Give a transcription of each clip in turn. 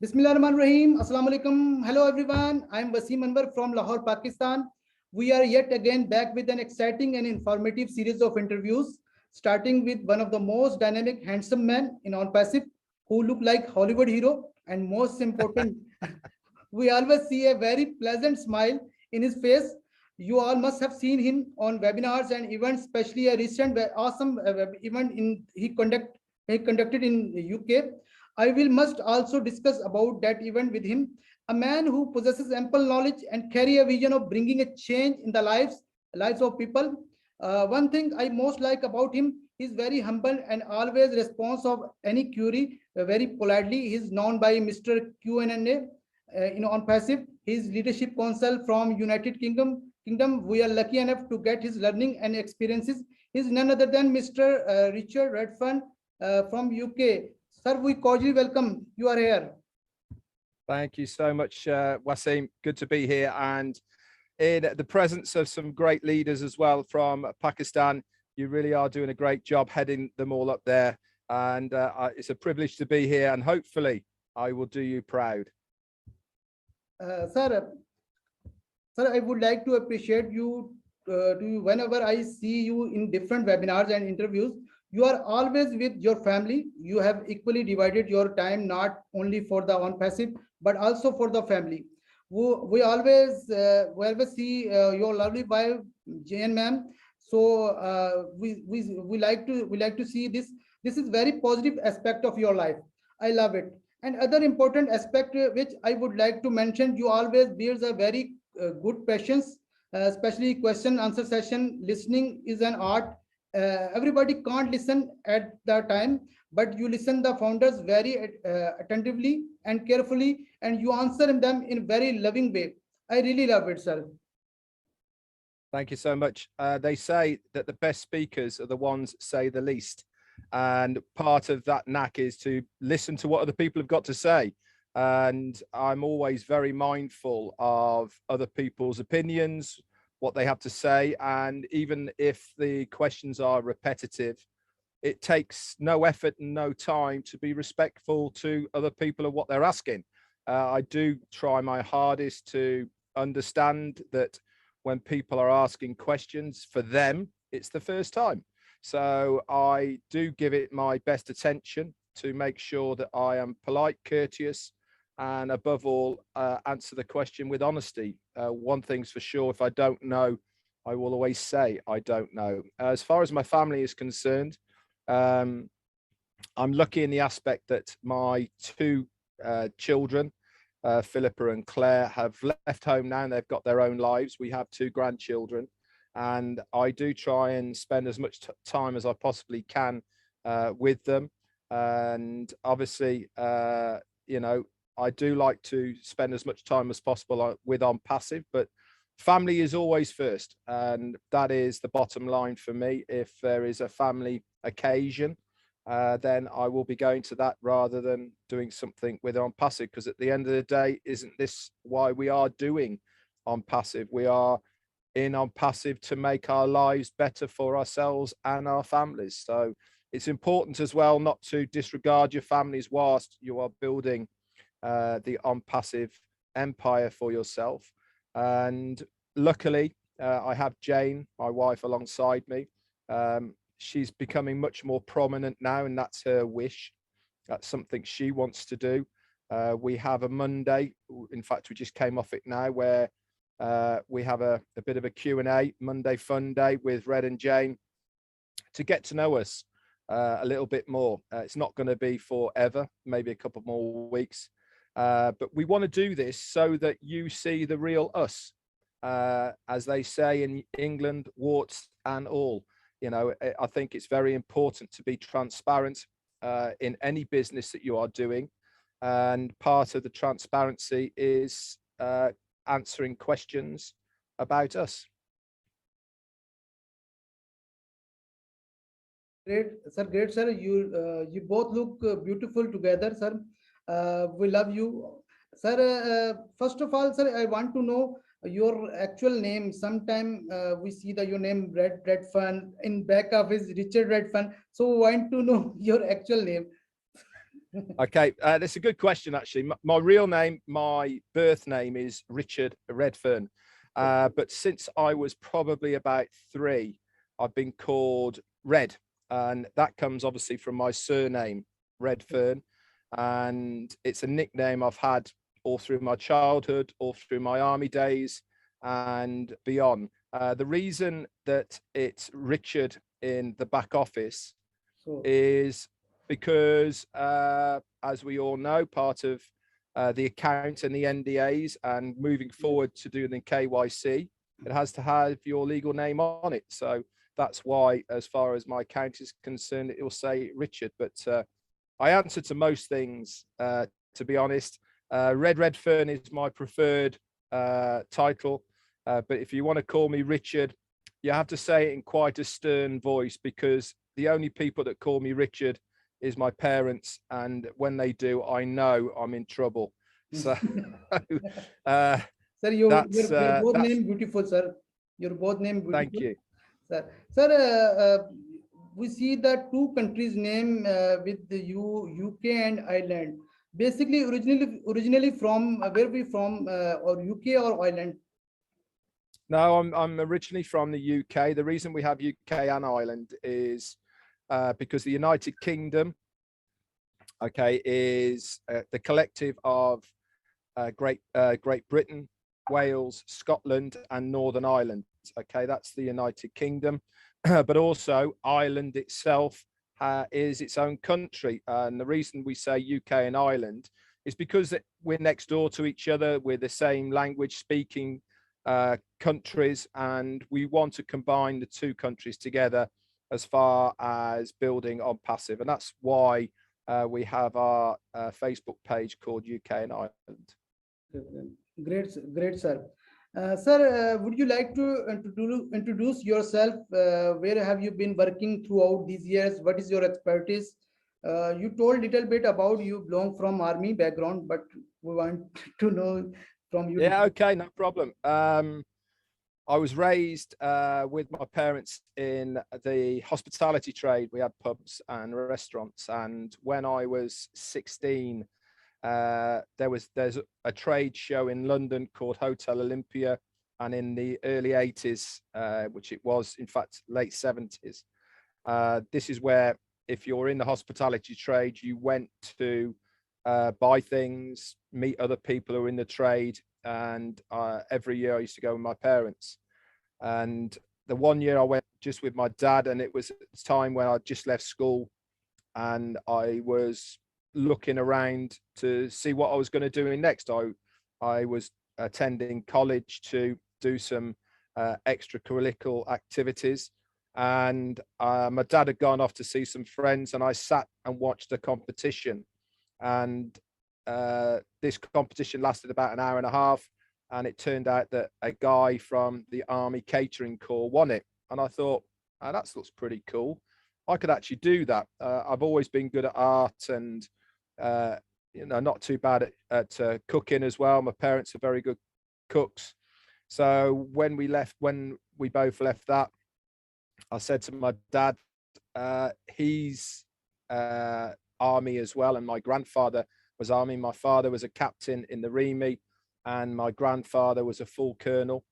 Bismillahirrahmanirrahim. Assalamu alaikum. Hello everyone. I am Waseem Anwar from Lahore, Pakistan. We are yet again back with an exciting and informative series of interviews, starting with one of the most dynamic, handsome men in OnPassive, who look like Hollywood hero, and most important, we always see a very pleasant smile in his face. You all must have seen him on webinars and events, especially a recent awesome event he conducted in UK. I will must also discuss about that event with him. A man who possesses ample knowledge and carry a vision of bringing a change in the lives of people. One thing I most like about him is very humble and always response of any query very politely. He is known by Mr. Q&A on passive. His leadership council from United Kingdom. We are lucky enough to get his learning and experiences. He is none other than Mr. Richard Redfern from UK. Sir, we cordially welcome. You are here. Thank you so much, Waseem. Good to be here, and in the presence of some great leaders as well from Pakistan. You really are doing a great job heading them all up there, and it's a privilege to be here, and hopefully I will do you proud. Sir, I would like to appreciate you whenever I see you in different webinars and interviews. You are always with your family. You have equally divided your time, not only for the OnPassive, but also for the family. We always see your lovely wife, Jane ma'am. So we like to see this. This is very positive aspect of your life. I love it. And other important aspect which I would like to mention, you always builds a very good patience, especially question answer session. Listening is an art. Everybody can't listen at the time, but you listen the founders very attentively and carefully, and you answer them in very loving way. I really love it, sir. Thank you so much. They say that the best speakers are the ones that say the least. And part of that knack is to listen to what other people have got to say. And I'm always very mindful of other people's opinions, what they have to say. And even if the questions are repetitive, it takes no effort and no time to be respectful to other people and what they're asking. I do try my hardest to understand that when people are asking questions, for them, it's the first time. So I do give it my best attention to make sure that I am polite, courteous, and above all, answer the question with honesty. One thing's for sure, if I don't know, I will always say I don't know. As far as my family is concerned, I'm lucky in the aspect that my two children, Philippa and Claire, have left home now and they've got their own lives. We have two grandchildren. And I do try and spend as much time as I possibly can with them. And obviously, you know, I do like to spend as much time as possible with OnPassive, but family is always first. And that is the bottom line for me. If there is a family occasion, then I will be going to that rather than doing something with OnPassive, because at the end of the day, isn't this why we are doing OnPassive? We are in OnPassive to make our lives better for ourselves and our families. So it's important as well not to disregard your families whilst you are building the OnPassive empire for yourself. And luckily, I have Jane, my wife, alongside me. She's becoming much more prominent now, and that's her wish. That's something she wants to do. We have a Monday, in fact, we just came off it now, where we have a bit of a Q&A, Monday Fun Day with Red and Jane, to get to know us a little bit more. It's not going to be forever, maybe a couple more weeks, but we want to do this so that you see the real us, as they say in England, warts and all. You know, I think it's very important to be transparent in any business that you are doing, and part of the transparency is answering questions about us. Great, sir. You both look beautiful together, sir. We love you, sir. First of all, sir, I want to know your actual name. Sometime we see that your name Redfern, in back of is Richard Redfern. So I want to know your actual name. Okay, that's a good question, actually. My real name, my birth name is Richard Redfern. But since I was probably about 3, I've been called Red. And that comes obviously from my surname, Redfern. And it's a nickname I've had all through my childhood, all through my army days and beyond. The reason that it's Richard in the back office So, is because, as we all know, part of the account and the NDAs and moving forward to do the KYC, it has to have your legal name on it. So that's why, as far as my account is concerned, it will say Richard. But I answer to most things, to be honest. Redfern is my preferred title. But if you want to call me Richard, you have to say it in quite a stern voice, because the only people that call me Richard is my parents, and when they do, I know I'm in trouble. So sir, your both that's name beautiful, sir. Your both name thank beautiful, you. sir. Sir, we see that two countries name with the UK and Ireland. Basically, originally from where we from, or UK or Ireland? No, I'm originally from the UK. The reason we have UK and Ireland is because the United Kingdom, okay, is the collective of Great Britain, Wales, Scotland, and Northern Ireland. Okay, that's the United Kingdom. But also Ireland itself is its own country. And the reason we say UK and Ireland is because we're next door to each other. We're the same language speaking countries, and we want to combine the two countries together as far as building OnPassive. And that's why we have our Facebook page called UK and Ireland. Great, great, sir. Sir, would you like to introduce yourself? Where have you been working throughout these years? What is your expertise? You told a little bit about you belong from army background, but we want to know from you. Yeah, okay, no problem. I was raised with my parents in the hospitality trade. We had pubs and restaurants, and when I was 16, there's a trade show in London called Hotel Olympia, and in the early 80s, which it was in fact late 70s, this is where, if you're in the hospitality trade, you went to buy things, meet other people who are in the trade. And every year I used to go with my parents. And the one year I went just with my dad, and it was a time when I just left school, and I was looking around to see what I was going to do next. I was attending college to do some extracurricular activities, and my dad had gone off to see some friends, and I sat and watched a competition. And this competition lasted about an hour and a half, and it turned out that a guy from the Army Catering Corps won it. And I thought, oh, that looks pretty cool. I could actually do that. I've always been good at art, and not too bad at cooking as well. My parents are very good cooks. So when we both left that, I said to my dad, he's Army as well, and my grandfather was Army. My father was a captain in the REME, and my grandfather was a full colonel.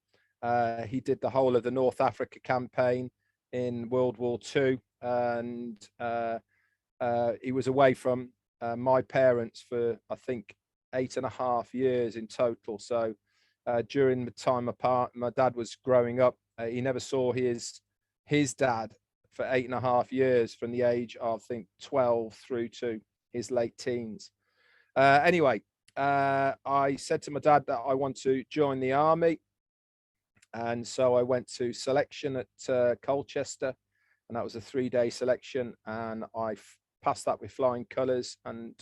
He did the whole of the North Africa campaign in World War II, and he was away from my parents for, I think, 8.5 years in total. So during the time apart, my dad was growing up, he never saw his dad for 8.5 years, from the age of, I think, 12 through to his late teens. Anyway, I said to my dad that I want to join the army. And so I went to selection at Colchester, and that was a 3-day selection. And I passed that with flying colours, and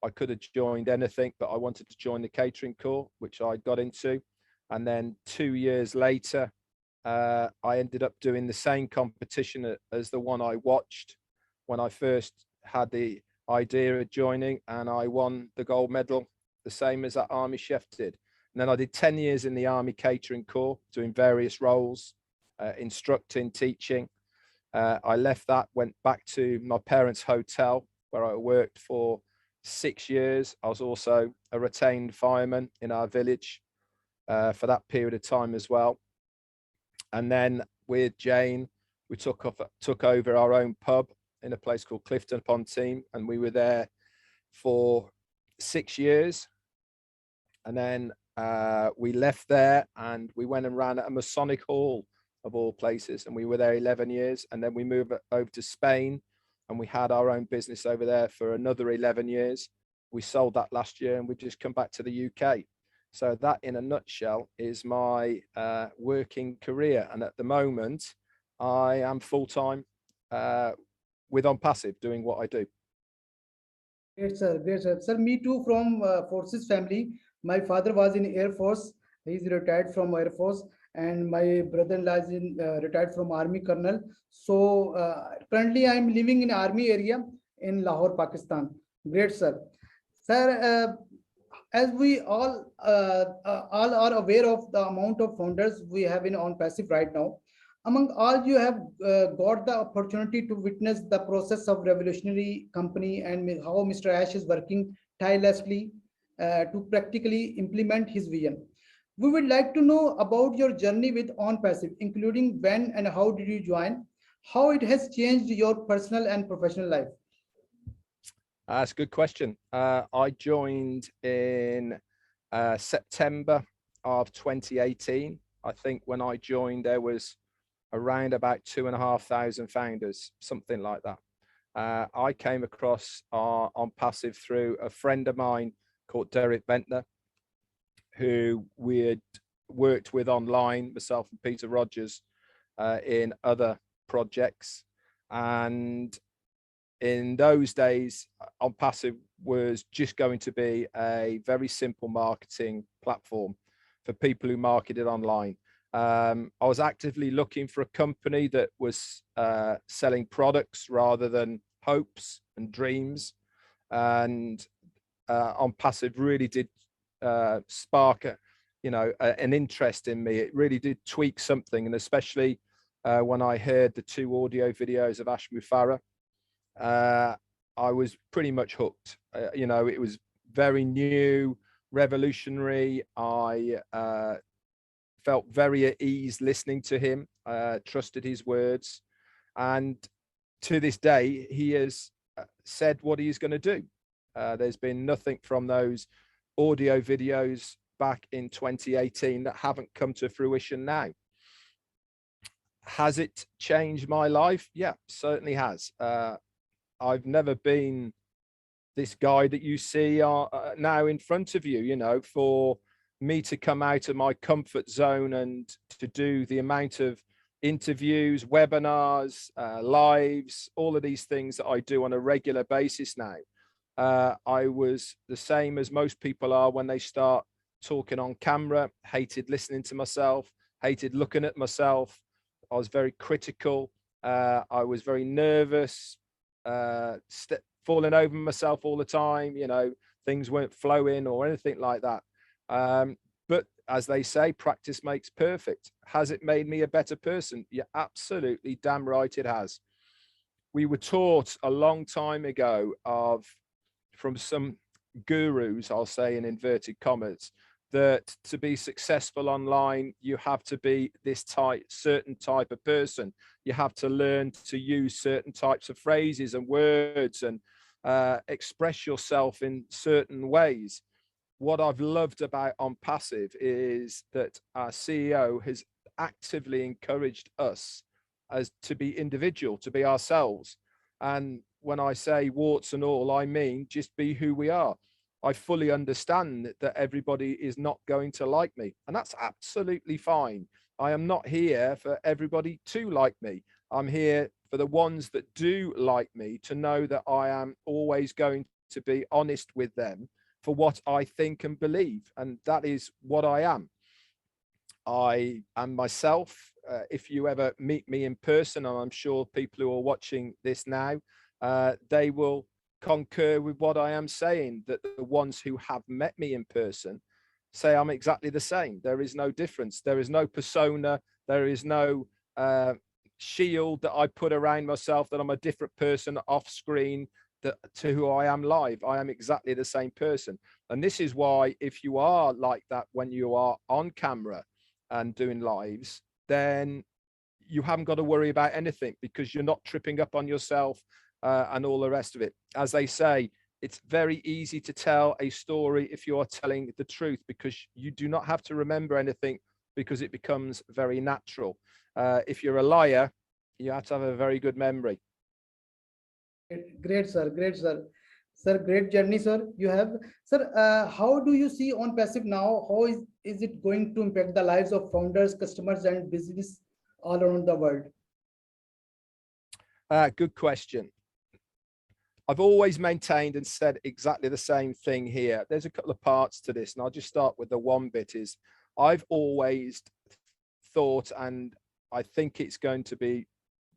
I could have joined anything, but I wanted to join the catering corps, which I got into. And then 2 years later, I ended up doing the same competition as the one I watched when I first had the idea of joining, and I won the gold medal, the same as that Army chef did. And then I did 10 years in the Army Catering Corps, doing various roles, instructing, teaching. I left that, went back to my parents' hotel, where I worked for 6 years. I was also a retained fireman in our village for that period of time as well. And then with Jane, we took over our own pub in a place called Clifton upon Team, and we were there for 6 years. And then we left there and we went and ran at a Masonic Hall of all places, and we were there 11 years. And then we moved over to Spain, and we had our own business over there for another 11 years. We sold that last year, and we just come back to the UK. So that, in a nutshell, is my working career. And at the moment, I am full-time with OnPassive, doing what I do. Great, sir. Great, sir. Sir, me too, from forces family. My father was in Air Force. He's retired from Air Force, and my brother-in-law is retired from Army Colonel. So currently, I'm living in Army area in Lahore, Pakistan. Great, sir. Sir, as we all are aware of the amount of founders we have in OnPassive right now, among all, you have got the opportunity to witness the process of revolutionary company and how Mr. Ash is working tirelessly to practically implement his vision. We would like to know about your journey with OnPassive, including when and how did you join, how it has changed your personal and professional life. That's a good question. I joined in September of 2018. I think when I joined, there was around about 2,500 founders, something like that. I came across OnPassive through a friend of mine called Derek Bentner, who we had worked with online, myself and Peter Rogers, in other projects. And in those days, OnPassive was just going to be a very simple marketing platform for people who marketed online. I was actively looking for a company that was selling products rather than hopes and dreams. And OnPassive really did spark an interest in me. It really did tweak something, and especially when I heard the 2 audio videos of Ash Mufareh, I was pretty much hooked. It was very new, revolutionary. I felt very at ease listening to him, trusted his words, and to this day he has said what he is going to do. There's been nothing from those audio videos back in 2018 that haven't come to fruition now. Has it changed my life? Yeah, certainly has. I've never been this guy that you see now in front of you. For me to come out of my comfort zone and to do the amount of interviews, webinars, lives, all of these things that I do on a regular basis now. I was the same as most people are when they start talking on camera, hated listening to myself, hated looking at myself. I was very critical. I was very nervous, falling over myself all the time. Things weren't flowing or anything like that. But as they say, practice makes perfect. Has it made me a better person? Yeah, absolutely damn right it has. We were taught a long time ago from some gurus, I'll say in inverted commas, that to be successful online, you have to be this certain type of person. You have to learn to use certain types of phrases and words and express yourself in certain ways. What I've loved about OnPassive is that our CEO has actively encouraged us as to be individual, to be ourselves. And when I say warts and all, I mean just be who we are. I fully understand that everybody is not going to like me, and that's absolutely fine. I am not here for everybody to like me. I'm here for the ones that do like me to know that I am always going to be honest with them for what I think and believe, and that is what I am. I am myself. If you ever meet me in person, and I'm sure people who are watching this now, they will concur with what I am saying, that the ones who have met me in person say I'm exactly the same. There is no difference. There is no persona. There is no shield that I put around myself that I'm a different person off screen. to who I am live. I am exactly the same person. And this is why, if you are like that when you are on camera and doing lives, then you haven't got to worry about anything, because you're not tripping up on yourself and all the rest of it. As they say, it's very easy to tell a story if you are telling the truth, because you do not have to remember anything, because it becomes very natural. If you're a liar, you have to have a very good memory. Great, sir. Great, sir. Sir, great journey, sir. You have, sir. How do you see OnPassive now? How is it going to impact the lives of founders, customers, and business all around the world? Good question. I've always maintained and said exactly the same thing here. There's a couple of parts to this, and I'll just start with the one bit is I've always thought, and I think it's going to be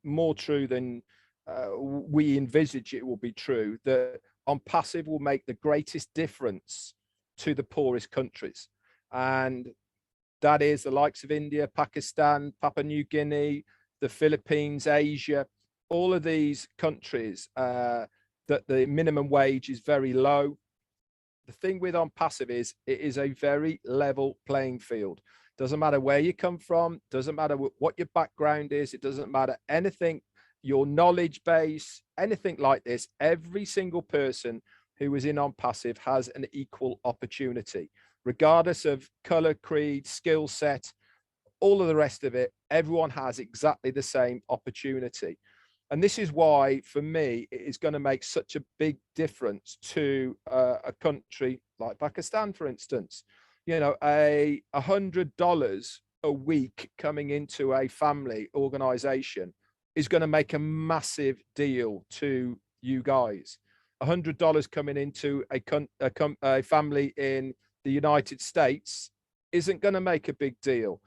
more true than we envisage it will be true, that OnPassive will make the greatest difference to the poorest countries. And that is the likes of India, Pakistan, Papua New Guinea, the Philippines, Asia, all of these countries that the minimum wage is very low. The thing with OnPassive is it is a very level playing field. Doesn't matter where you come from, doesn't matter what your background is, it doesn't matter anything, your knowledge base, anything like this. Every single person who is in OnPassive has an equal opportunity, regardless of color, creed, skill set, all of the rest of it. Everyone has exactly the same opportunity. And this is why, for me, it is going to make such a big difference to a country like Pakistan, for instance. You know, $100 a week coming into a family organization is going to make a massive deal to you guys. $100 coming into a family in the United States isn't going to make a big deal,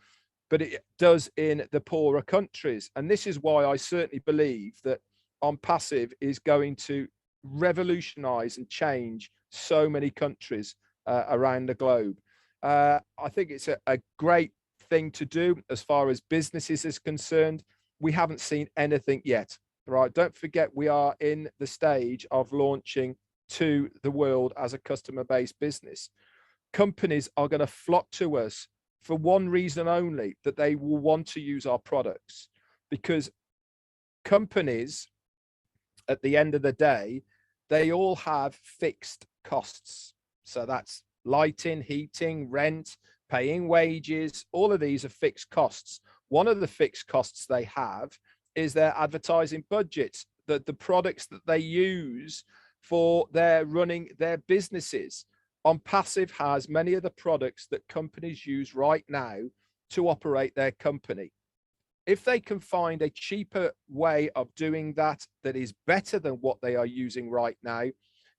but it does in the poorer countries. And this is why I certainly believe that OnPassive is going to revolutionize and change so many countries around the globe. I think it's a great thing to do as far as businesses is concerned. We haven't seen anything yet, right? Don't forget, we are in the stage of launching to the world as a customer-based business. Companies are going to flock to us for one reason only, that they will want to use our products, because companies, at the end of the day, they all have fixed costs. So that's lighting, heating, rent, paying wages. All of these are fixed costs. One of the fixed costs they have is their advertising budgets, the products that they use for their running their businesses. OnPassive has many of the products that companies use right now to operate their company. If they can find a cheaper way of doing that, that is better than what they are using right now,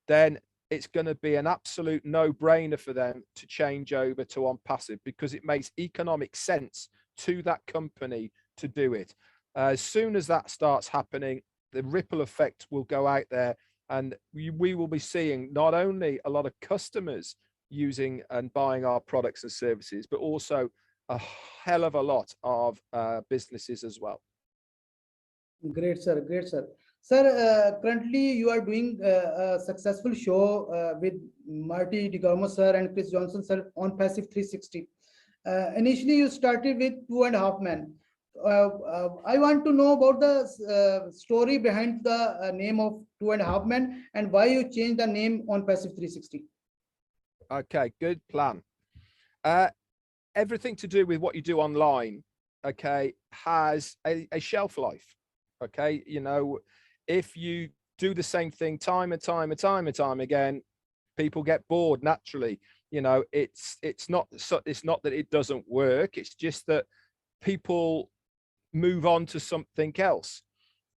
then it's going to be an absolute no-brainer for them to change over to OnPassive, because it makes economic sense to that company to do it. As soon as that starts happening, the ripple effect will go out there, and we will be seeing not only a lot of customers using and buying our products and services, but also a hell of a lot of businesses as well. Great, sir. Great, sir. Sir, currently you are doing a successful show with Marty DeGormo, sir, and Chris Johnson, sir, OnPassive 360. Initially, you started with 2.5 Men. I want to know about the story behind the name of 2.5 Men and why you changed the name OnPassive 360. Okay, good plan. Everything to do with what you do online, okay, has a shelf life. Okay, you know, if you do the same thing time and time again, people get bored naturally. You know, it's not that it doesn't work. It's just that people move on to something else.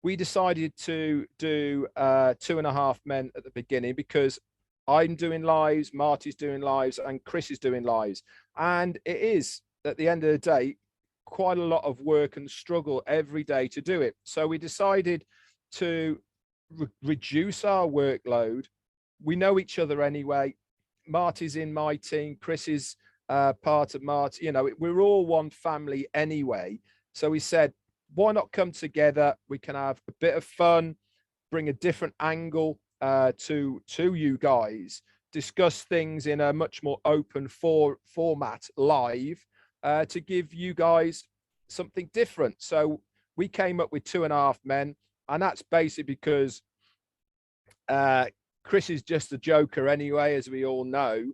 We decided to do 2.5 Men at the beginning because I'm doing lives, Marty's doing lives, and Chris is doing lives. And it is, at the end of the day, quite a lot of work and struggle every day to do it. So we decided to reduce our workload. We know each other anyway. Marty's in my team, Chris is part of Marty. You know, we're all one family anyway. So we said, why not come together? We can have a bit of fun, bring a different angle to you guys, discuss things in a much more open format live, to give you guys something different. So we came up with 2.5 men, and that's basically because Chris is just a joker anyway, as we all know.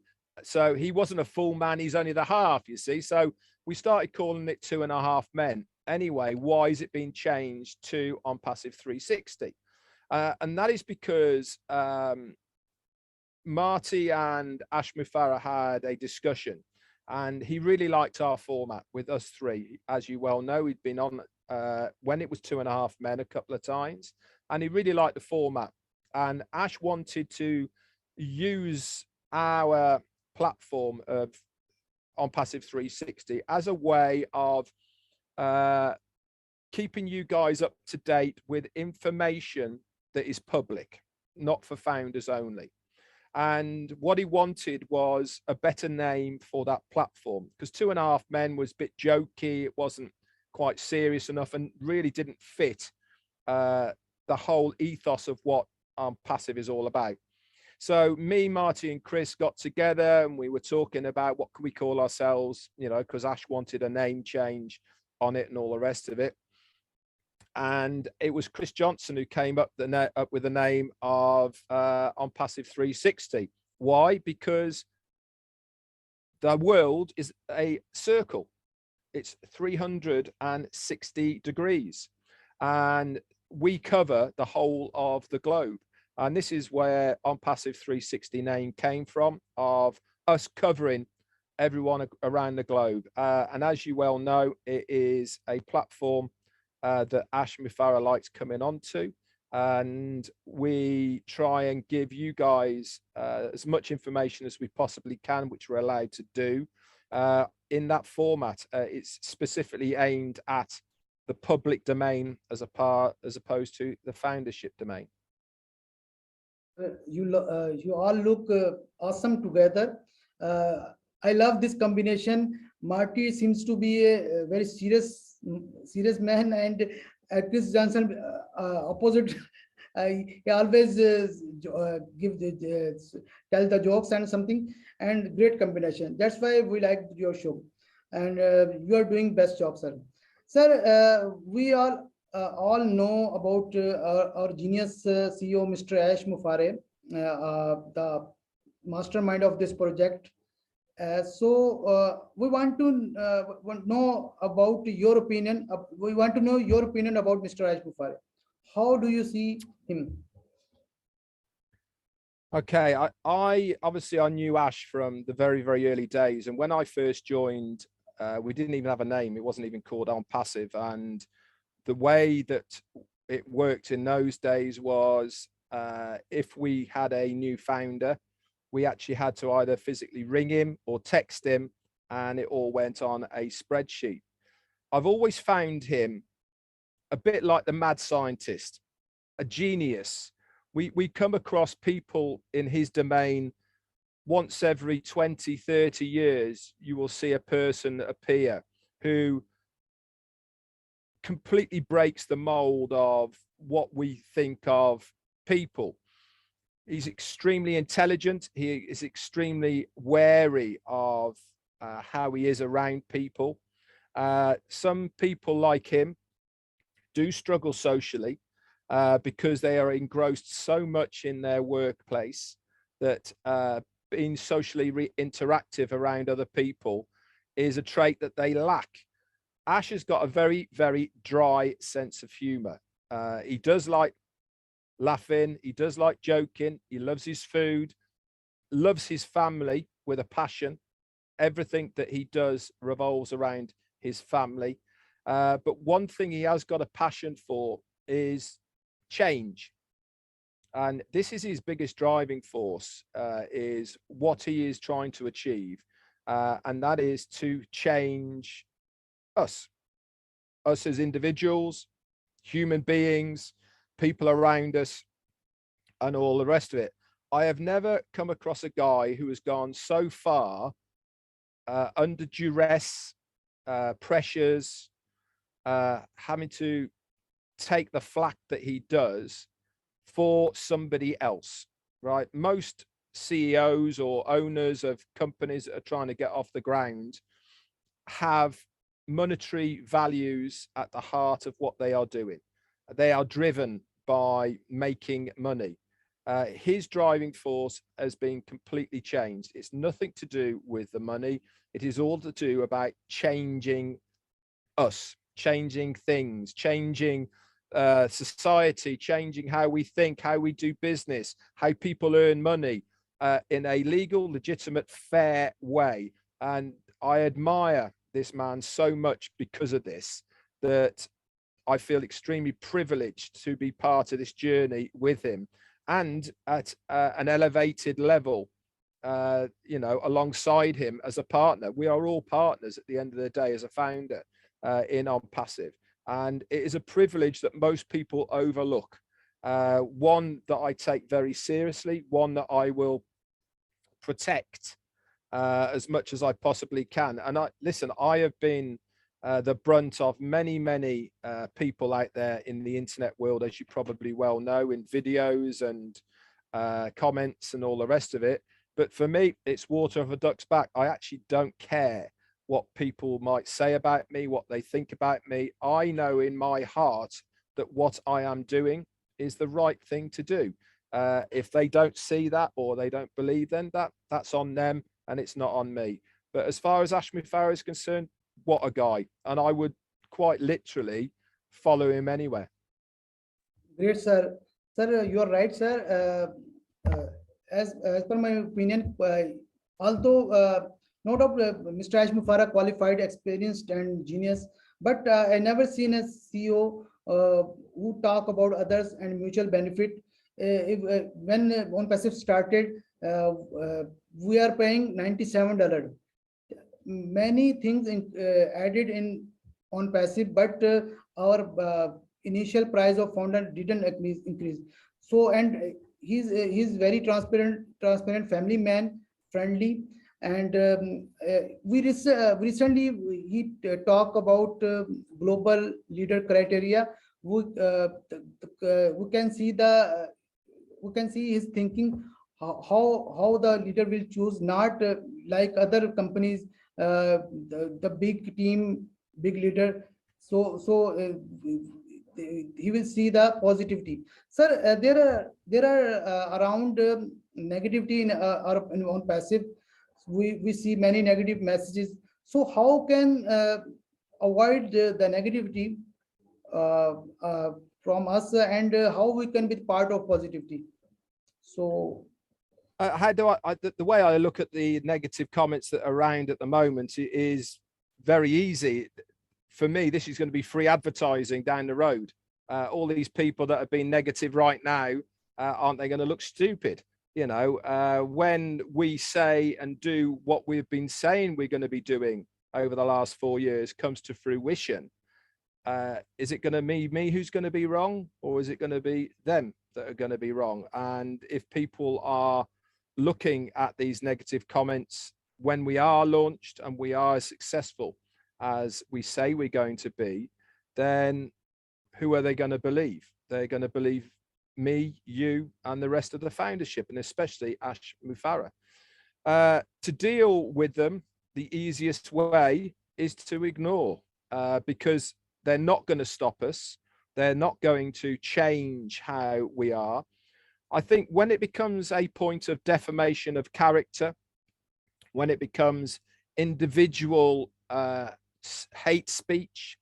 So he wasn't a full man, he's only the half, you see. So we started calling it 2.5 men. Anyway, why is it being changed to OnPassive 360? And that is because Marty and Ash Mufareh had a discussion, and he really liked our format with us three. As you well know, he'd been on when it was 2.5 men a couple of times, and he really liked the format. And Ash wanted to use our platform of OnPassive 360 as a way of keeping you guys up to date with information that is public, not for founders only. And what he wanted was a better name for that platform, because 2.5 men was a bit jokey. It wasn't quite serious enough and really didn't fit the whole ethos of what OnPassive is all about. So me, Marty and Chris got together and we were talking about what could we call ourselves, you know, because Ash wanted a name change on it and all the rest of it. And it was Chris Johnson who came up with the name of OnPassive 360. Why? Because the world is a circle. It's 360 degrees, and we cover the whole of the globe. And this is where OnPassive 360 name came from, of us covering everyone around the globe. And as you well know, it is a platform that Ash Mufareh likes coming onto, and we try and give you guys as much information as we possibly can, which we're allowed to do in that format. It's specifically aimed at the public domain as opposed to the foundership domain. You all look awesome together. I love this combination. Marty seems to be a very serious man, and Chris Johnson opposite. He always tell the jokes and something, and great combination. That's why we like your show, and you are doing best job, sir. Sir, we all know about our genius CEO, Mr. Ash Mufareh, the mastermind of this project. So we want to know about your opinion. We want to know your opinion about Mr. Ash Mufareh. How do you see him? Okay, I obviously I knew Ash from the very, very early days, and when I first joined, we didn't even have a name. It wasn't even called OnPassive, and the way that it worked in those days was if we had a new founder, we actually had to either physically ring him or text him, and it all went on a spreadsheet. I've always found him a bit like the mad scientist, a genius. We come across people in his domain once every 20, 30 years. You will see a person appear who completely breaks the mold of what we think of people. He's extremely intelligent. He is extremely wary of how he is around people. Some people like him do struggle socially because they are engrossed so much in their workplace that being socially interactive around other people is a trait that they lack. Ash has got a very, very dry sense of humor. He does like laughing. He does like joking. He loves his food, loves his family with a passion. Everything that he does revolves around his family. But one thing he has got a passion for is change. And this is his biggest driving force, is what he is trying to achieve. And that is to change us as individuals, human beings, people around us, and all the rest of it. I have never come across a guy who has gone so far under duress, pressures, having to take the flak that he does for somebody else, right? Most CEOs or owners of companies that are trying to get off the ground have monetary values at the heart of what they are doing. They are driven by making money. His driving force has been completely changed. It's nothing to do with the money. It is all to do about changing us, changing things, changing society, changing how we think, how we do business, how people earn money in a legal, legitimate, fair way. And I admire this man so much because of this, that I feel extremely privileged to be part of this journey with him, and at an elevated level, you know, alongside him as a partner. We are all partners at the end of the day as a founder in OnPassive. And it is a privilege that most people overlook. One that I take very seriously, one that I will protect as much as I possibly can. And I have been the brunt of many people out there in the internet world, as you probably well know, in videos and comments and all the rest of it. But for me, it's water off a duck's back. I actually don't care what people might say about me, what they think about me. I know in my heart that what I am doing is the right thing to do. If they don't see that or they don't believe, then that's on them and it's not on me. But as far as Mufareh is concerned, what a guy. And I would quite literally follow him anywhere. Great, sir. Sir, you are right, sir. As per my opinion, although no doubt Mr. Mufareh qualified, experienced, and genius, but I never seen a CEO who talk about others and mutual benefit. When OnPassive started, we are paying $97. Many things added in OnPassive, but our initial price of founder didn't increase. So, and he's very transparent family man, friendly. And recently he talked about global leader criteria. We can see his thinking, how the leader will choose, not like other companies, the big team, big leader. So he will see the positivity. Sir, there are around negativity in OnPassive. We see many negative messages. So how can avoid the negativity from us, and how we can be part of positivity? So how do the way I look at the negative comments that are around at the moment is very easy. For me, this is going to be free advertising down the road. All these people that have been negative right now, aren't they going to look stupid? You know, when we say and do what we've been saying we're going to be doing over the last 4 years comes to fruition, is it going to be me who's going to be wrong, or is it going to be them that are going to be wrong? And if people are looking at these negative comments when we are launched and we are as successful as we say we're going to be, then who are they going to believe? They're going to believe me, you, and the rest of the foundership, and especially Mufareh. To deal with them, the easiest way is to ignore, because they're not going to stop us. They're not going to change how we are. I think when it becomes a point of defamation of character, when it becomes individual hate speech,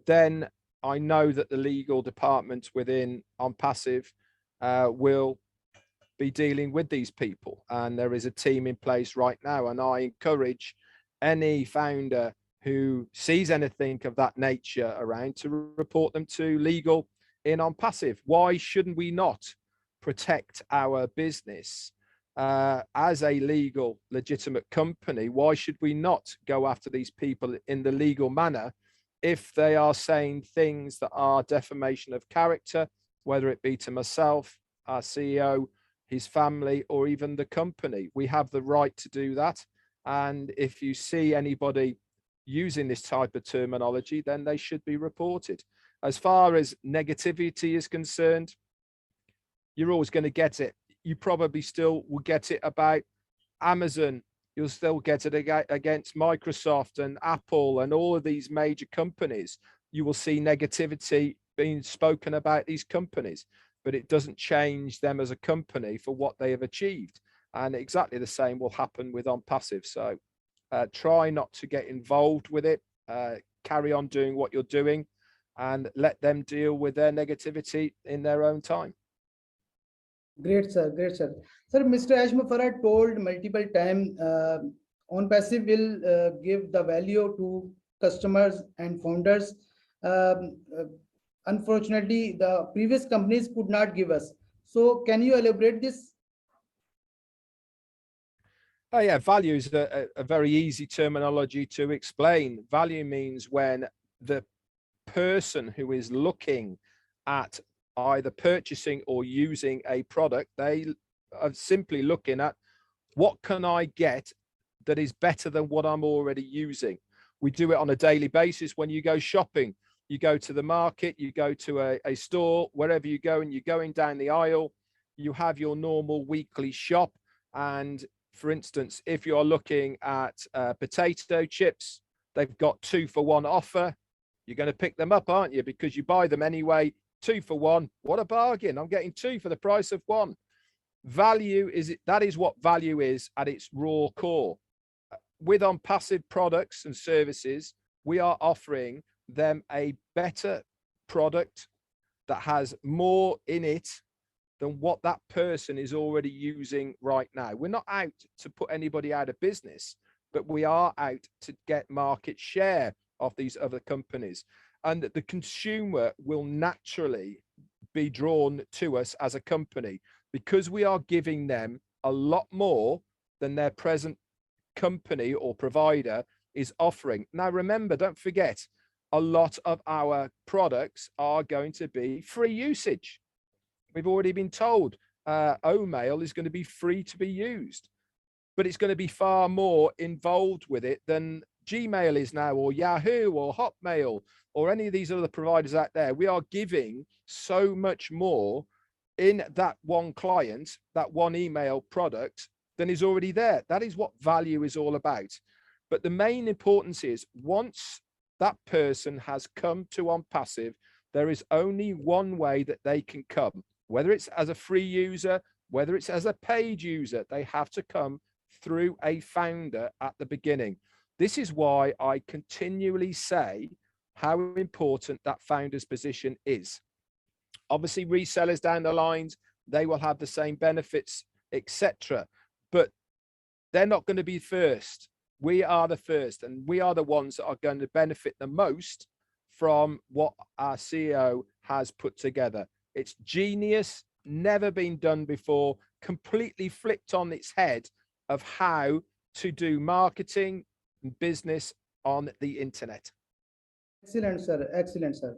then I know that the legal department within OnPassive will be dealing with these people, and there is a team in place right now. And I encourage any founder who sees anything of that nature around to report them to legal in OnPassive. Why shouldn't we not protect our business as a legal, legitimate company? Why should we not go after these people in the legal manner if they are saying things that are defamation of character, whether it be to myself, our CEO, his family, or even the company? We have the right to do that. And if you see anybody using this type of terminology, then they should be reported. As far as negativity is concerned, you're always going to get it. You probably still will get it about Amazon. You'll still get it against Microsoft and Apple and all of these major companies. You will see negativity being spoken about these companies, but it doesn't change them as a company for what they have achieved. And exactly the same will happen with OnPassive. So try not to get involved with it. Carry on doing what you're doing and let them deal with their negativity in their own time. Great, sir. Great, sir. Sir, Mr. Mufareh told multiple times OnPassive will give the value to customers and founders. Unfortunately, the previous companies could not give us. So can you elaborate this? Oh yeah, value is a very easy terminology to explain. Value means when the person who is looking at either purchasing or using a product, they are simply looking at what can I get that is better than what I'm already using. We do it on a daily basis. When you go shopping, you go to the market, you go to a store, wherever you go, and you're going down the aisle, you have your normal weekly shop. And for instance, if you're looking at potato chips, they've got 2 for 1 offer. You're going to pick them up, aren't you? Because you buy them anyway. 2 for 1. What a bargain. I'm getting 2 for the price of 1. Value is that is what value is at its raw core. With OnPassive products and services, we are offering them a better product that has more in it than what that person is already using right now. We're not out to put anybody out of business, but we are out to get market share of these other companies. And the consumer will naturally be drawn to us as a company because we are giving them a lot more than their present company or provider is offering. Now, remember, don't forget, a lot of our products are going to be free usage. We've already been told OMail is going to be free to be used, but it's going to be far more involved with it than Gmail is now, or Yahoo, or Hotmail, or any of these other providers out there. We are giving so much more in that one client, that one email product, than is already there. That is what value is all about. But the main importance is once that person has come to OnPassive, there is only one way that they can come, whether it's as a free user, whether it's as a paid user, they have to come through a founder at the beginning. This is why I continually say how important that founder's position is. Obviously, resellers down the lines, they will have the same benefits, etc. But they're not going to be first. We are the first, and we are the ones that are going to benefit the most from what our CEO has put together. It's genius, never been done before, completely flipped on its head of how to do marketing and business on the internet. Excellent, sir. Excellent, sir.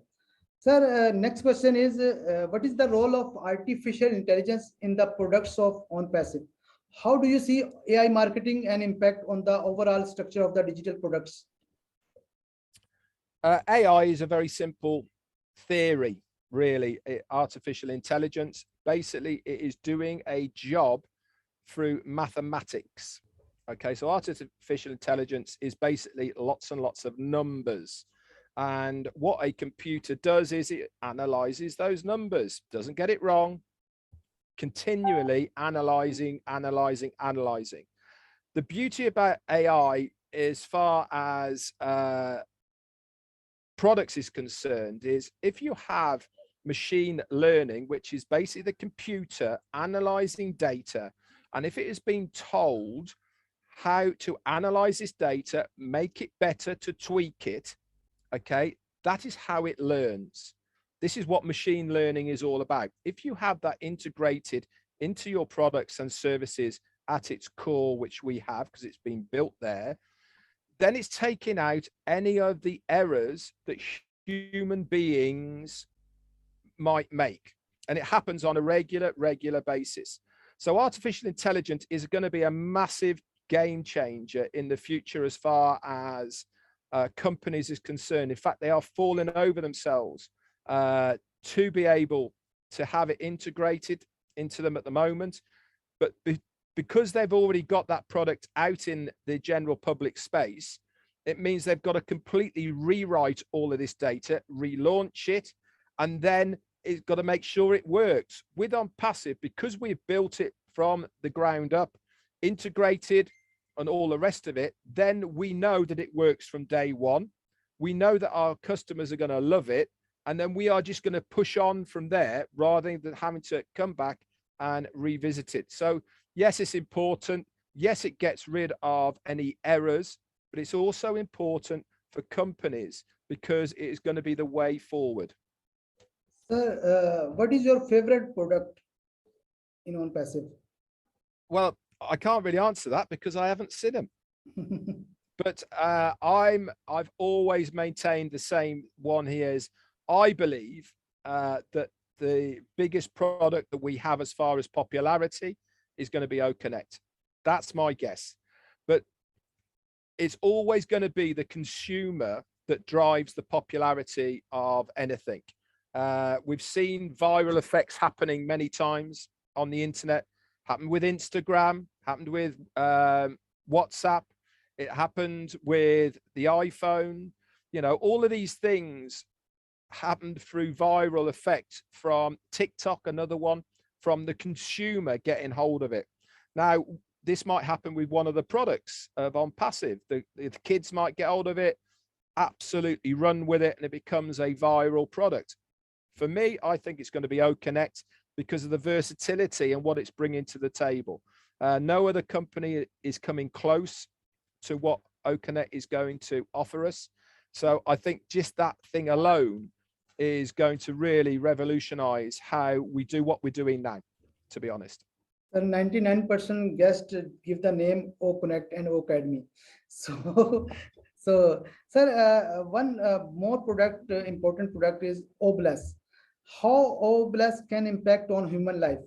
Sir, next question is, what is the role of artificial intelligence in the products of OnPassive? How do you see AI marketing and impact on the overall structure of the digital products? AI is a very simple theory, really. Artificial intelligence, basically, it is doing a job through mathematics. Okay, so artificial intelligence is basically lots and lots of numbers. And what a computer does is it analyzes those numbers, doesn't get it wrong, continually analyzing. The beauty about AI, as far as products is concerned, is if you have machine learning, which is basically the computer analyzing data, and if it has been told how to analyze this data, make it better, to tweak it, okay, that is how it learns. This is what machine learning is all about. If you have that integrated into your products and services at its core, which we have because it's been built there, then it's taking out any of the errors that human beings might make. And it happens on a regular basis. So artificial intelligence is going to be a massive game changer in the future as far as companies is concerned. In fact, they are falling over themselves to be able to have it integrated into them at the moment, but because they've already got that product out in the general public space, it means they've got to completely rewrite all of this data, relaunch it, and then it's got to make sure it works. With OnPassive, because we've built it from the ground up, integrated and all the rest of it, then we know that it works from day one. We know that our customers are going to love it. And then we are just going to push on from there rather than having to come back and revisit it. So yes, it's important. Yes, it gets rid of any errors, but it's also important for companies because it is going to be the way forward. Sir, what is your favorite product in OnPassive? Well, I can't really answer that because I haven't seen them. But I've always maintained the same one here is I believe that the biggest product that we have as far as popularity is going to be OConnect. That's my guess. But it's always going to be the consumer that drives the popularity of anything. We've seen viral effects happening many times on the internet. Happened with Instagram, happened with WhatsApp, it happened with the iPhone. You know, all of these things happened through viral effect from TikTok, another one, from the consumer getting hold of it. Now, this might happen with one of the products of OnPassive. The kids might get hold of it, absolutely run with it, and it becomes a viral product. For me, I think it's going to be OConnect because of the versatility and what it's bringing to the table. No other company is coming close to what OConnect is going to offer us. So I think just that thing alone is going to really revolutionize how we do what we're doing now, to be honest. 99% guests give the name OConnect and Ocademy. So, sir, one more product, important product is OBLESS. How OBLESS can impact on human life?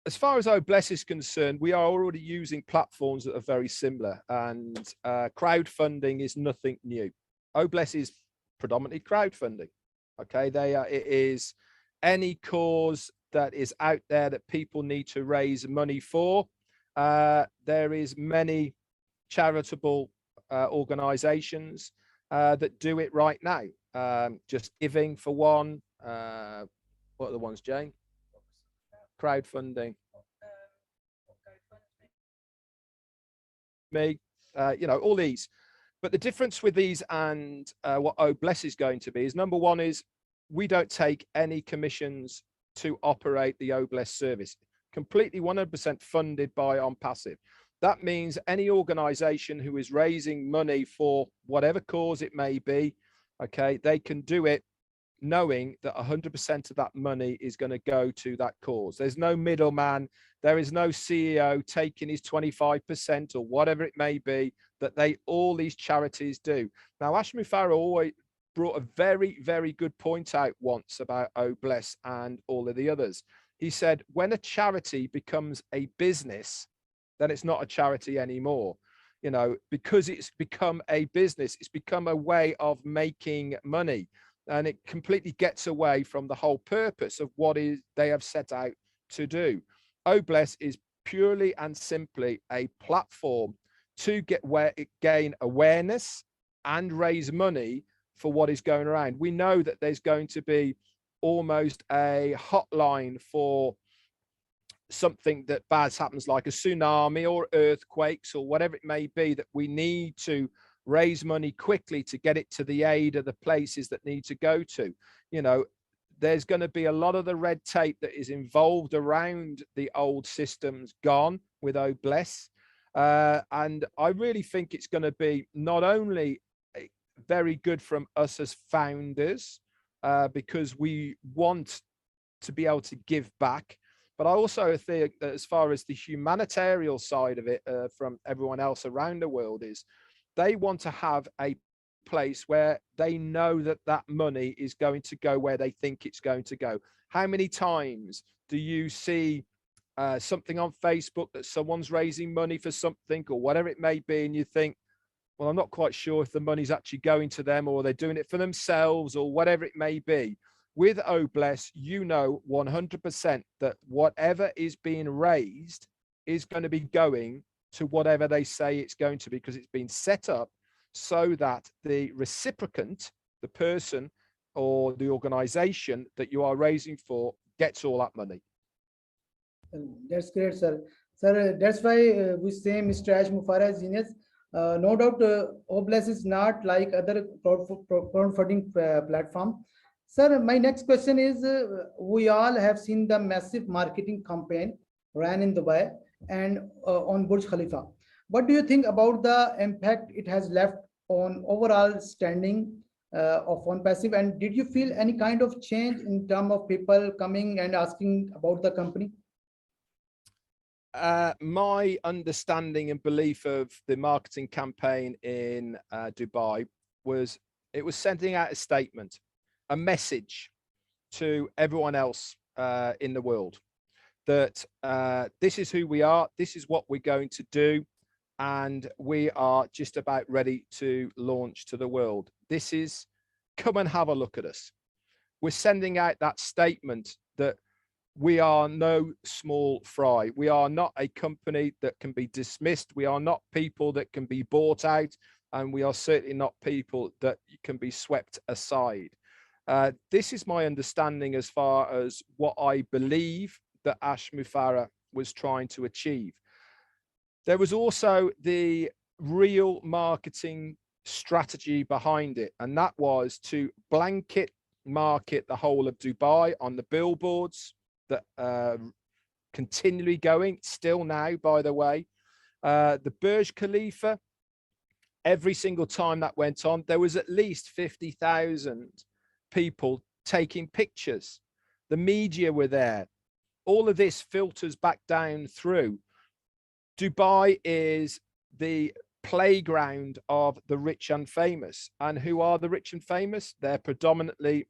As far as OBLESS is concerned, we are already using platforms that are very similar, and crowdfunding is nothing new. OBLESS is predominantly crowdfunding. Okay, it is any cause that is out there that people need to raise money for. There is many charitable organizations that do it right now. Just Giving for one. What are the ones, Jane? Crowdfunding. Me, you know, all these. But the difference with these and what OBLESS is going to be is, number one is we don't take any commissions to operate the OBLESS service. Completely 100% funded by OnPassive. That means any organization who is raising money for whatever cause it may be, okay, they can do it knowing that 100% of that money is going to go to that cause. There's no middleman. There is no CEO taking his 25% or whatever it may be that all these charities do. Now, Mufareh always brought a very, very good point out once about OBLESS and all of the others. He said, when a charity becomes a business, then it's not a charity anymore. You know, because it's become a business, it's become a way of making money. And it completely gets away from the whole purpose of what they have set out to do. OBLESS is purely and simply a platform to gain awareness and raise money for what is going around. We know that there's going to be almost a hotline for something that bad happens, like a tsunami or earthquakes or whatever it may be, that we need to raise money quickly to get it to the aid of the places that need to go to. You know, there's going to be a lot of the red tape that is involved around the old systems gone with OBLESS. And I really think it's going to be not only very good from us as founders, because we want to be able to give back, but I also think that as far as the humanitarian side of it, from everyone else around the world, is they want to have a place where they know that that money is going to go where they think it's going to go. How many times do you see something on Facebook that someone's raising money for something or whatever it may be, and you think, well, I'm not quite sure if the money's actually going to them or they're doing it for themselves or whatever it may be. with OBLESS, you know 100% that whatever is being raised is going to be going to whatever they say it's going to be, because it's been set up so that the reciprocant, the person or the organization that you are raising for, gets all that money. That's great, sir. Sir, that's why we say Mr. Mufareh is genius. No doubt, OBLESS is not like other crowdfunding platform. Sir, my next question is, we all have seen the massive marketing campaign ran in Dubai and on Burj Khalifa. What do you think about the impact it has left on overall standing of OnPassive? And did you feel any kind of change in terms of people coming and asking about the company? My understanding and belief of the marketing campaign in Dubai was, it was sending out a statement, a message to everyone else in the world that this is who we are, this is what we're going to do, and we are just about ready to launch to the world. This is, come and have a look at us. We're sending out that statement that we are no small fry. We are not a company that can be dismissed. We are not people that can be bought out, and we are certainly not people that can be swept aside. This is my understanding as far as what I believe that Mufareh was trying to achieve. There was also the real marketing strategy behind it, and that was to blanket market the whole of Dubai on the billboards that continually going still now, by the way. The Burj Khalifa, every single time that went on, there was at least 50,000 people taking pictures. The media were there. All of this filters back down through. Dubai is the playground of the rich and famous. And who are the rich and famous? They're predominantly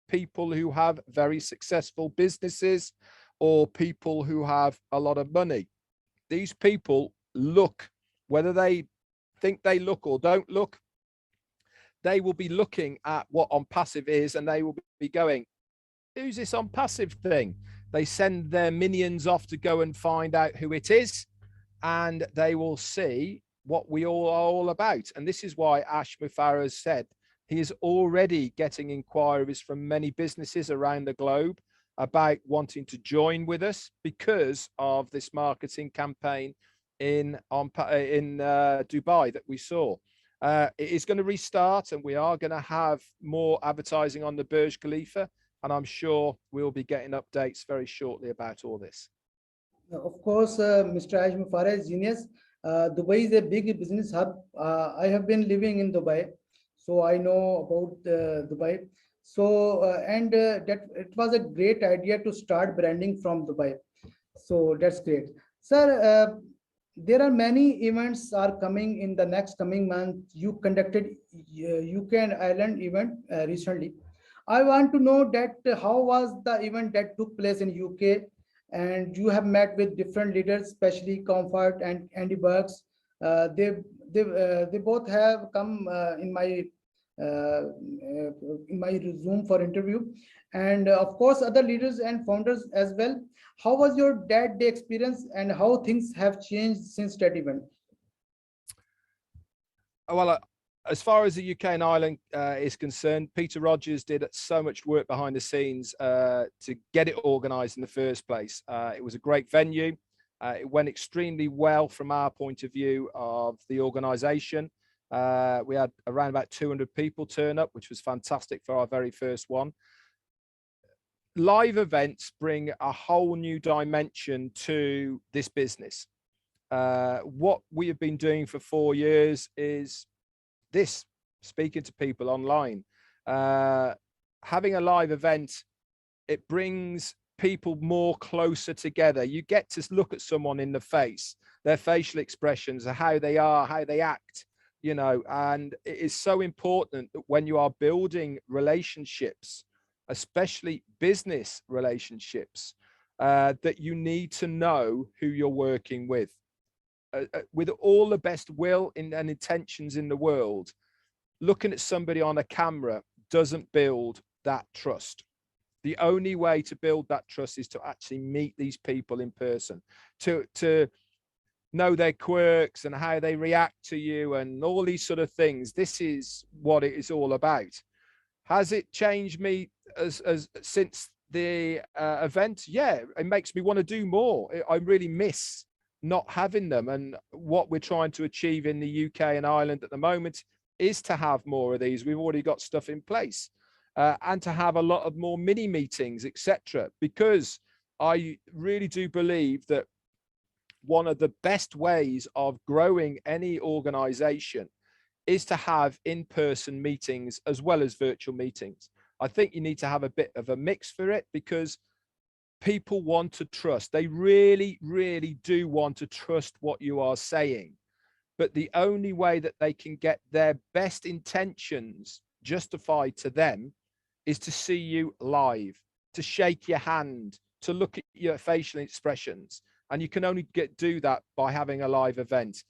people who have very successful businesses or people who have a lot of money. These people look, whether they think they look or don't look, they will be looking at what OnPassive is, and they will be going, who's this OnPassive thing? They send their minions off to go and find out who it is, and they will see what we all are all about. And this is why Mufareh has said he is already getting inquiries from many businesses around the globe about wanting to join with us because of this marketing campaign in Dubai that we saw. It is going to restart, and we are going to have more advertising on the Burj Khalifa, and I'm sure we'll be getting updates very shortly about all this. Of course, Mr. Mufareh is genius. Dubai is a big business hub. I have been living in Dubai, so I know about Dubai. So, that it was a great idea to start branding from Dubai. So that's great. Sir, there are many events are coming in the next coming month. You conducted UK and Ireland event recently. I want to know that how was the event that took place in UK, and you have met with different leaders, especially Comfort and Andy Burks. They both have come in my Zoom for interview, and of course other leaders and founders as well. How was your that day experience, and how things have changed since that event? Well, as far as the UK and Ireland is concerned, Peter Rogers did so much work behind the scenes to get it organised in the first place. It was a great venue. It went extremely well from our point of view of the organisation. We had around about 200 people turn up, which was fantastic for our very first one. Live events bring a whole new dimension to this business. What we have been doing for 4 years is this, speaking to people online. Having a live event, it brings people more closer together. You get to look at someone in the face, their facial expressions, how they are, how they act, you know, and it is so important that when you are building relationships, especially business relationships, that you need to know who you're working with. With all the best will and intentions in the world, looking at somebody on a camera doesn't build that trust. The only way to build that trust is to actually meet these people in person, to know their quirks and how they react to you and all these sort of things. This is what it is all about. Has it changed me as since the event? Yeah, it makes me want to do more. I really miss not having them. And what we're trying to achieve in the UK and Ireland at the moment is to have more of these. We've already got stuff in place, and to have a lot of more mini meetings, etc. Because I really do believe that one of the best ways of growing any organization is to have in-person meetings as well as virtual meetings. I think you need to have a bit of a mix for it, because people want to trust. They really, really do want to trust what you are saying. But the only way that they can get their best intentions justified to them is to see you live, to shake your hand, to look at your facial expressions. And you can only do that by having a live event.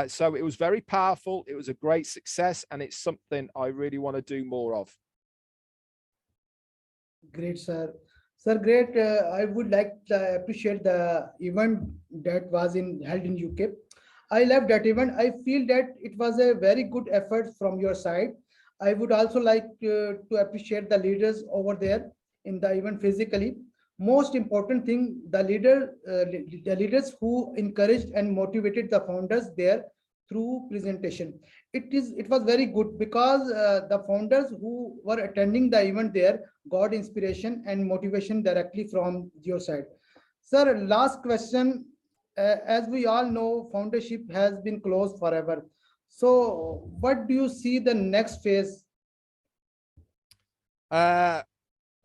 So it was very powerful. It was a great success, and it's something I really want to do more of. Great, sir. Sir, great. I would like to appreciate the event that was held in UK. I love that event. I feel that it was a very good effort from your side. I would also like to appreciate the leaders over there in the event physically. Most important thing, the leaders who encouraged and motivated the founders there through presentation. It was very good, because the founders who were attending the event there got inspiration and motivation directly from your side. Sir, last question. As we all know, foundership has been closed forever. So what do you see the next phase? The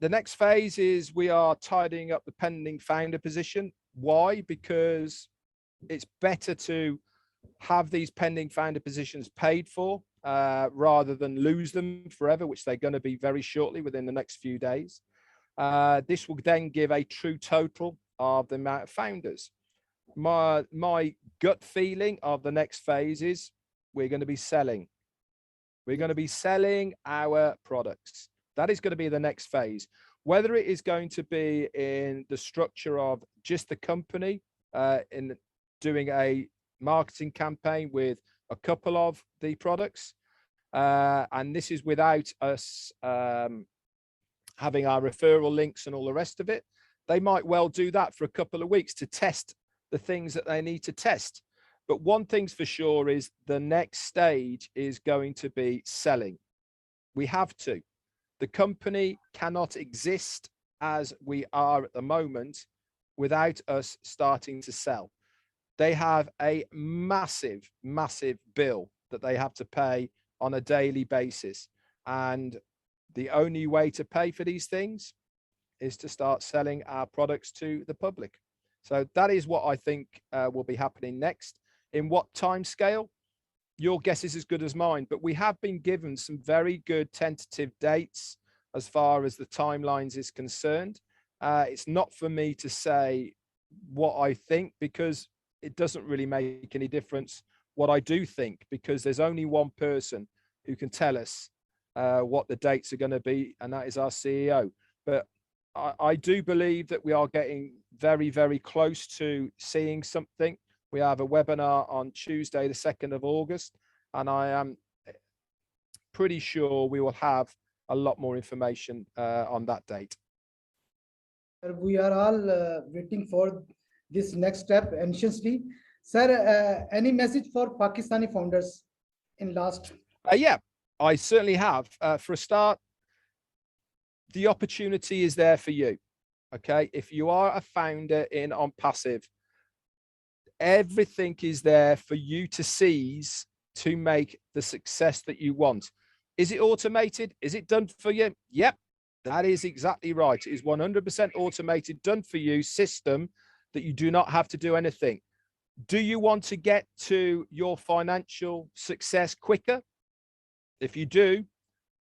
next phase is we are tidying up the pending founder position. Why? Because it's better to have these pending founder positions paid for rather than lose them forever, which they're going to be very shortly within the next few days. This will then give a true total of the amount of founders. My gut feeling of the next phase is we're going to be selling. We're going to be selling our products. That is going to be the next phase. Whether it is going to be in the structure of just the company, in doing a marketing campaign with a couple of the products, and this is without us having our referral links and all the rest of it. They might well do that for a couple of weeks to test the things that they need to test. But one thing's for sure is the next stage is going to be selling. We have to. The company cannot exist as we are at the moment without us starting to sell. They have a massive, massive bill that they have to pay on a daily basis. And the only way to pay for these things is to start selling our products to the public. So that is what I think will be happening next. In what time scale? Your guess is as good as mine, but we have been given some very good tentative dates as far as the timelines is concerned. It's not for me to say what I think, because it doesn't really make any difference what I do think, because there's only one person who can tell us what the dates are going to be, and that is our CEO. But I do believe that we are getting very, very close to seeing something. We have a webinar on Tuesday, the 2nd of August, and I am pretty sure we will have a lot more information on that date. We are all waiting for this next step anxiously. Sir, any message for Pakistani founders in last? Yeah, I certainly have. For a start, the opportunity is there for you. Okay, if you are a founder in OnPassive, everything is there for you to seize to make the success that you want. Is it automated? Is it done for you? Yep, that is exactly right. It is 100% automated, done for you system that you do not have to do anything. Do you want to get to your financial success quicker? If you do,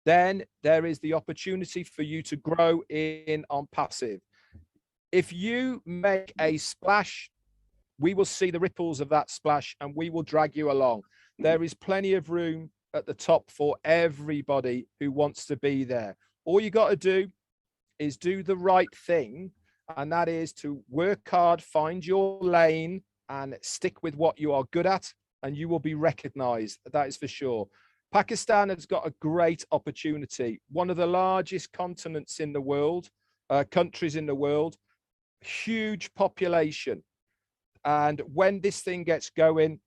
then there is the opportunity for you to grow in OnPassive. If you make a splash, we will see the ripples of that splash and we will drag you along. There is plenty of room at the top for everybody who wants to be there. All you got to do is do the right thing, and that is to work hard, find your lane, and stick with what you are good at, and you will be recognized. That is for sure. Pakistan has got a great opportunity, one of the largest continents in the world, countries in the world, huge population. And when this thing gets going,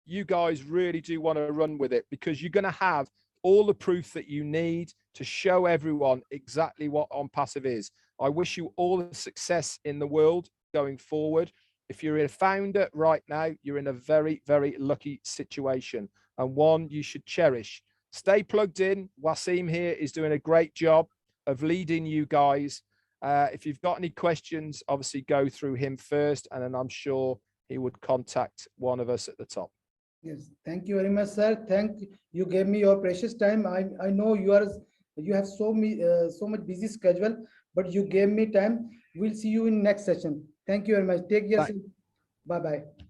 you guys really do want to run with it, because you're going to have all the proof that you need to show everyone exactly what OnPassive is. I wish you all the success in the world going forward. If you're a founder right now, you're in a very, very lucky situation, and one you should cherish. Stay plugged in. Waseem here is doing a great job of leading you guys. If you've got any questions, obviously go through him first, and then I'm sure he would contact one of us at the top. Yes, thank you very much, sir. Thank you, gave me your precious time. I know you have so much busy schedule, but you gave me time. We'll see you in next session. Thank you very much. Take care. Bye bye.